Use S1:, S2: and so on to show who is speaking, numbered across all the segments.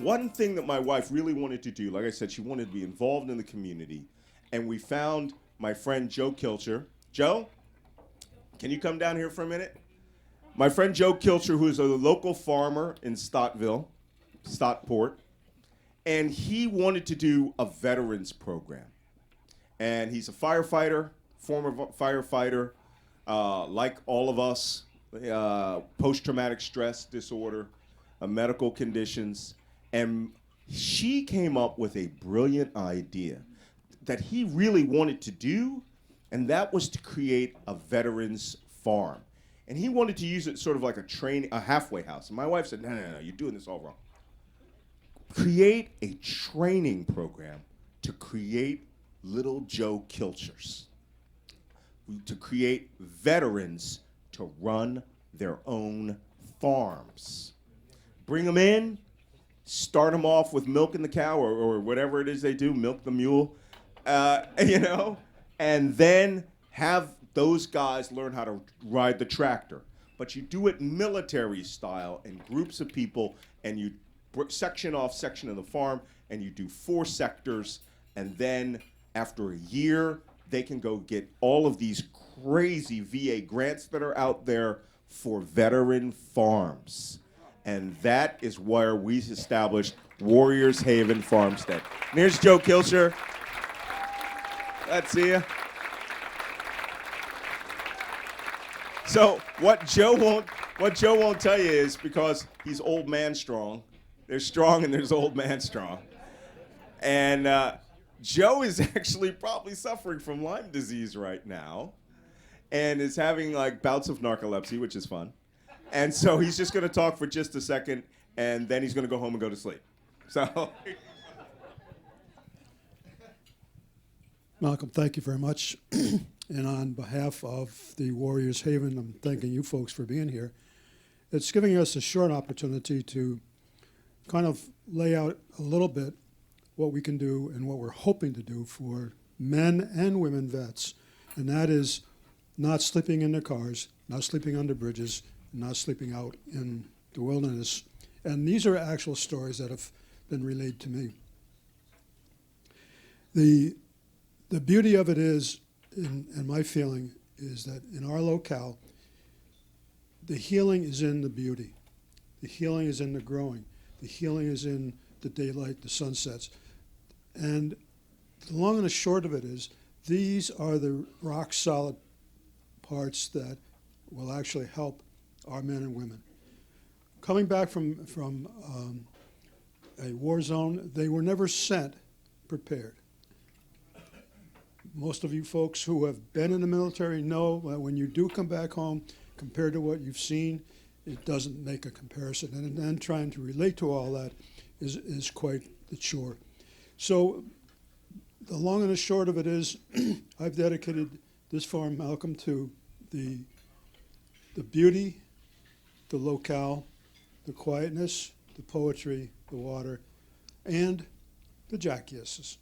S1: one thing that my wife really wanted to do, like I said, she wanted to be involved in the community. And we found my friend Joe Kilcher. Joe, can you come down here for a minute? My friend Joe Kilcher, who is a local farmer in Stockport. And he wanted to do a veterans program. And he's a firefighter, former firefighter, like all of us, post-traumatic stress disorder, medical conditions. And she came up with a brilliant idea that he really wanted to do, and that was to create a veterans farm. And he wanted to use it sort of like a halfway house. And my wife said, no, you're doing this all wrong. Create a training program to create little Joe Kilchers, to create veterans to run their own farms. Bring them in, start them off with milking the cow or whatever it is they do, milk the mule, and then have those guys learn how to ride the tractor. But you do it military style in groups of people, and you section off section of the farm, and you do 4 sectors, and then after a year, they can go get all of these crazy VA grants that are out there for veteran farms. And that is where we established Warriors Haven Farmstead. And here's Joe Kilcher. Let's see ya. So what Joe won't tell you is, because he's old man strong. There's strong and there's old man strong. And Joe is actually probably suffering from Lyme disease right now, and is having like bouts of narcolepsy, which is fun. And so he's just going to talk for just a second, and then he's going to go home and go to sleep. So.
S2: Malcolm, thank you very much. And on behalf of the Warriors Haven, I'm thanking you folks for being here. It's giving us a short opportunity to kind of lay out a little bit what we can do and what we're hoping to do for men and women vets. And that is not sleeping in their cars, not sleeping under bridges, not sleeping out in the wilderness. And these are actual stories that have been relayed to me. The beauty of it is, and my feeling is that in our locale, the healing is in the beauty. The healing is in the growing. The healing is in the daylight, the sunsets. And the long and the short of it is, these are the rock solid parts that will actually help our men and women. Coming back from a war zone, they were never sent prepared. Most of you folks who have been in the military know that when you do come back home, compared to what you've seen, it doesn't make a comparison. And then trying to relate to all that is quite the chore. So the long and the short of it is, I've dedicated this farm, Malcolm, to the beauty, the locale, the quietness, the poetry, the water, and the jackasses.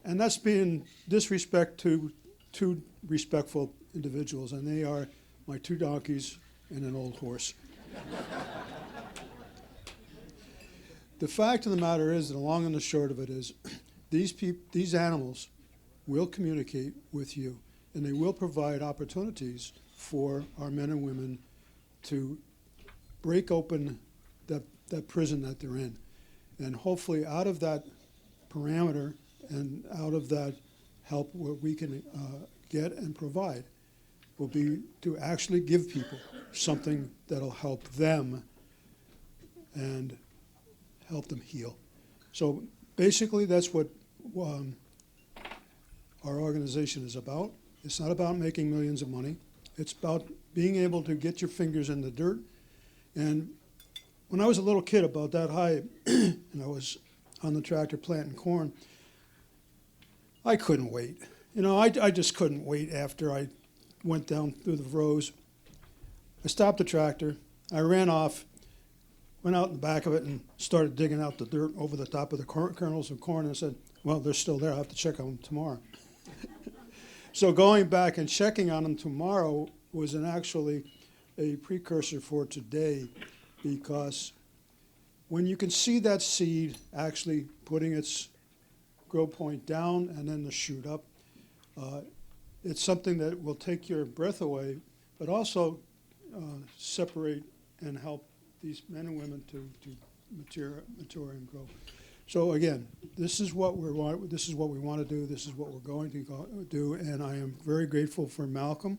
S2: And that's being disrespect to 2 respectful individuals, and they are my 2 donkeys and an old horse. The fact of the matter is, the long and the short of it is, these animals will communicate with you, and they will provide opportunities for our men and women to break open that prison that they're in. And hopefully out of that parameter and out of that help, what we can get and provide will be to actually give people something that'll help them and help them heal. So basically that's what our organization is about. It's not about making millions of money. It's about being able to get your fingers in the dirt. And when I was a little kid, about that high, and I was on the tractor planting corn, I couldn't wait. I just couldn't wait after I went down through the rows. I stopped the tractor. I ran off, went out in the back of it, and started digging out the dirt over the top of the kernels of corn. And I said, well, they're still there. I'll have to check on them tomorrow. So going back and checking on them tomorrow was actually a precursor for today, because when you can see that seed actually putting its grow point down and then the shoot up, it's something that will take your breath away, but also separate and help these men and women to mature and grow. So again, this is what we want to do. This is what we're going to do, and I am very grateful for Malcolm.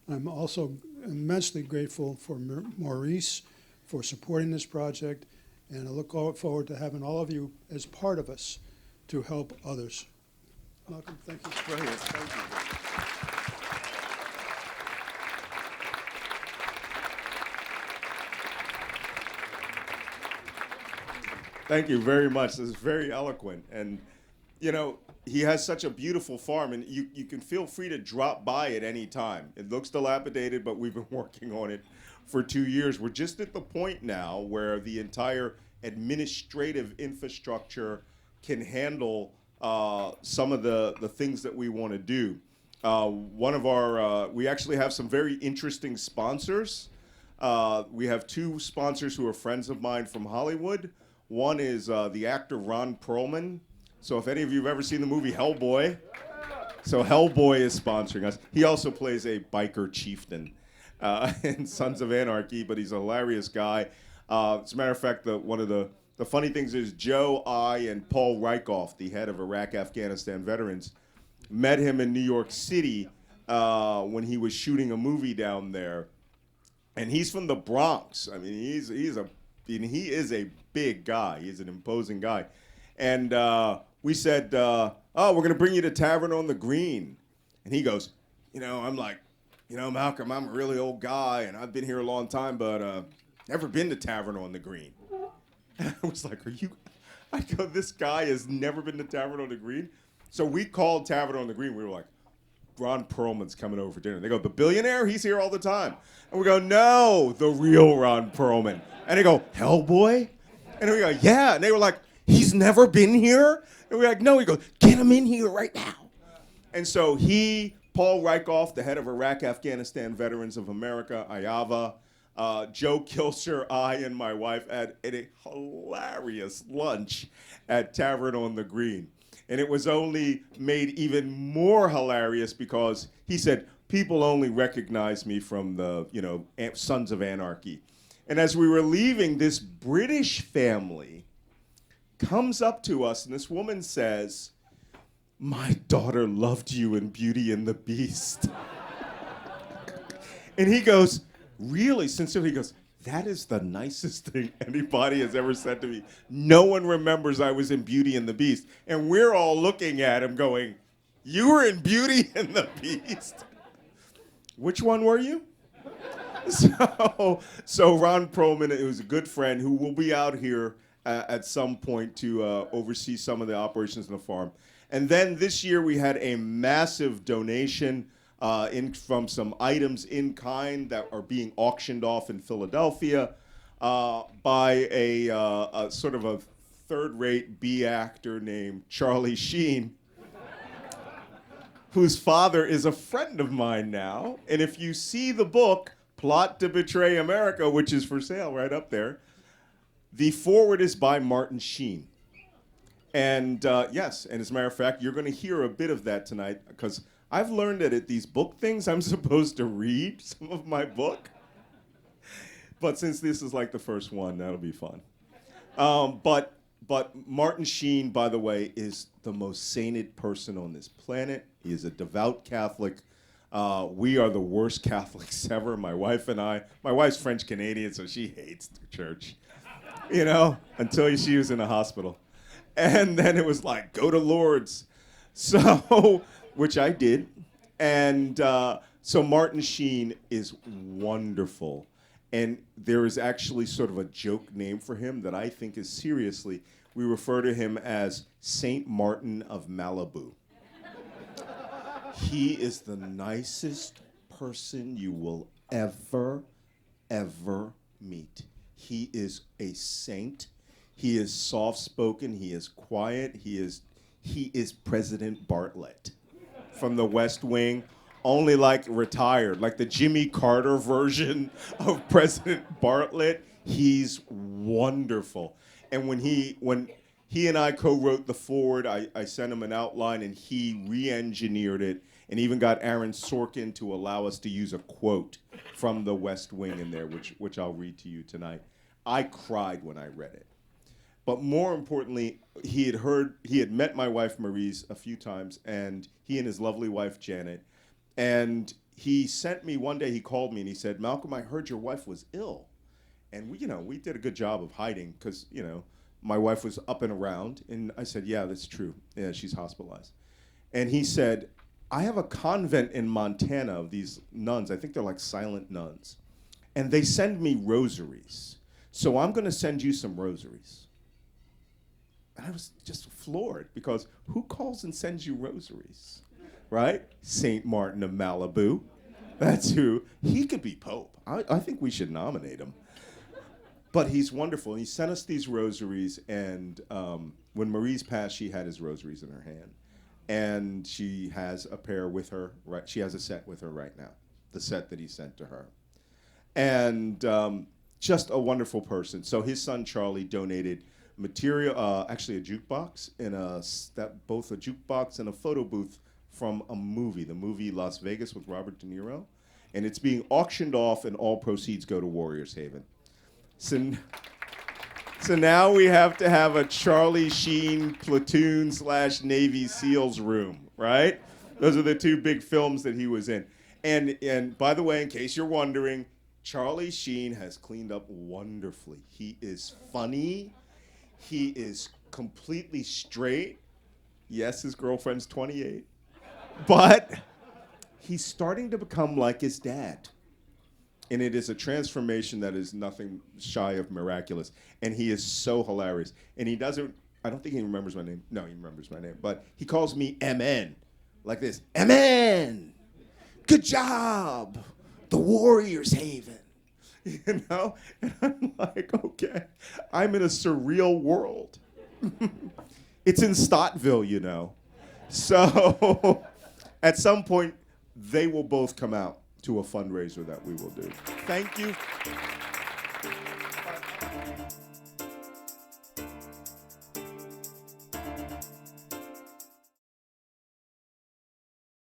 S2: I'm also immensely grateful for Maurice for supporting this project, and I look forward to having all of you as part of us to help others. Malcolm, thank you.
S1: Brilliant. Thank you. Thank you very much. This is very eloquent. And, you know, he has such a beautiful farm, and you can feel free to drop by at any time. It looks dilapidated, but we've been working on it for 2 years. We're just at the point now where the entire administrative infrastructure can handle some of the things that we want to do. One of our, we actually have some very interesting sponsors. We have 2 sponsors who are friends of mine from Hollywood. One is the actor Ron Perlman. So if any of you have ever seen the movie Hellboy, so Hellboy is sponsoring us. He also plays a biker chieftain in Sons of Anarchy, but he's a hilarious guy. As a matter of fact, one of the funny things is Joe, I, and Paul Rykoff, the head of Iraq-Afghanistan veterans, met him in New York City when he was shooting a movie down there. And he's from the Bronx. I mean, he is a big guy. He's an imposing guy. And we said, oh, we're going to bring you to Tavern on the Green. And he goes, I'm like, Malcolm, I'm a really old guy, and I've been here a long time, but never been to Tavern on the Green. And I was like, I go, this guy has never been to Tavern on the Green? So we called Tavern on the Green. We were like, Ron Perlman's coming over for dinner. They go, the billionaire? He's here all the time. And we go, no, the real Ron Perlman. And they go, Hellboy? And we go, yeah. And they were like, he's never been here? And we're like, no. He goes, get him in here right now. And so Paul Rykoff, the head of Iraq-Afghanistan Veterans of America, IAVA, Joe Kilser, I, and my wife had a hilarious lunch at Tavern on the Green. And it was only made even more hilarious because he said, people only recognize me from the, Sons of Anarchy. And as we were leaving, this British family comes up to us, and this woman says, my daughter loved you in Beauty and the Beast. And he goes, really sincerely, he goes, that is the nicest thing anybody has ever said to me. No one remembers I was in Beauty and the Beast. And we're all looking at him going, you were in Beauty and the Beast? Which one were you? So Ron Perlman, who's a good friend, who will be out here at some point to oversee some of the operations on the farm. And then this year we had a massive donation from some items in kind that are being auctioned off in Philadelphia by a sort of a third-rate B actor named Charlie Sheen, whose father is a friend of mine now. And if you see the book, Plot to Betray America, which is for sale right up there, the foreword is by Martin Sheen. And yes, and as a matter of fact, you're going to hear a bit of that tonight, because I've learned that at these book things, I'm supposed to read some of my book. But since this is like the first one, that'll be fun. But Martin Sheen, by the way, is the most sainted person on this planet. He is a devout Catholic. We are the worst Catholics ever, my wife and I. My wife's French-Canadian, so she hates the church, until she was in a hospital. And then it was like, go to Lourdes. So, which I did. And so Martin Sheen is wonderful. And there is actually sort of a joke name for him that I think is seriously, we refer to him as Saint Martin of Malibu. He is the nicest person you will ever meet. He is a saint. He is soft-spoken. He is quiet. He is President Bartlett from the West Wing, only like retired, like the Jimmy Carter version of President Bartlett. He's wonderful. And when he and I co-wrote the foreword, I sent him an outline, and he re-engineered it, and even got Aaron Sorkin to allow us to use a quote from The West Wing in there, which I'll read to you tonight. I cried when I read it. But more importantly, he had met my wife Maurice a few times, and he and his lovely wife Janet, and he sent me one day, he called me and he said, "Malcolm, I heard your wife was ill." And we did a good job of hiding because, my wife was up and around. And I said, "Yeah, that's true. Yeah, she's hospitalized." And he said, "I have a convent in Montana of these nuns. I think they're like silent nuns. And they send me rosaries. So I'm going to send you some rosaries." And I was just floored, because who calls and sends you rosaries, right? St. Martin of Malibu. That's who. He could be Pope. I think we should nominate him. But he's wonderful. He sent us these rosaries, and when Marie's passed, she had his rosaries in her hand. And she has a pair with her, right? She has a set with her right now, the set that he sent to her. And just a wonderful person. So his son, Charlie, donated material, actually a jukebox, and both a jukebox and a photo booth from the movie Las Vegas with Robert De Niro. And it's being auctioned off, and all proceeds go to Warriors Haven. So now we have to have a Charlie Sheen platoon/Navy SEALs room, right? Those are the two big films that he was in. And by the way, in case you're wondering, Charlie Sheen has cleaned up wonderfully. He is funny. He is completely straight. Yes, his girlfriend's 28. But he's starting to become like his dad. And it is a transformation that is nothing shy of miraculous. And he is so hilarious. And I don't think he remembers my name. No, he remembers my name. But he calls me MN, like this. MN, good job, the Warriors Haven. And I'm like, okay, I'm in a surreal world. It's in Stottville, So at some point, they will both come out to a fundraiser that we will do. Thank you.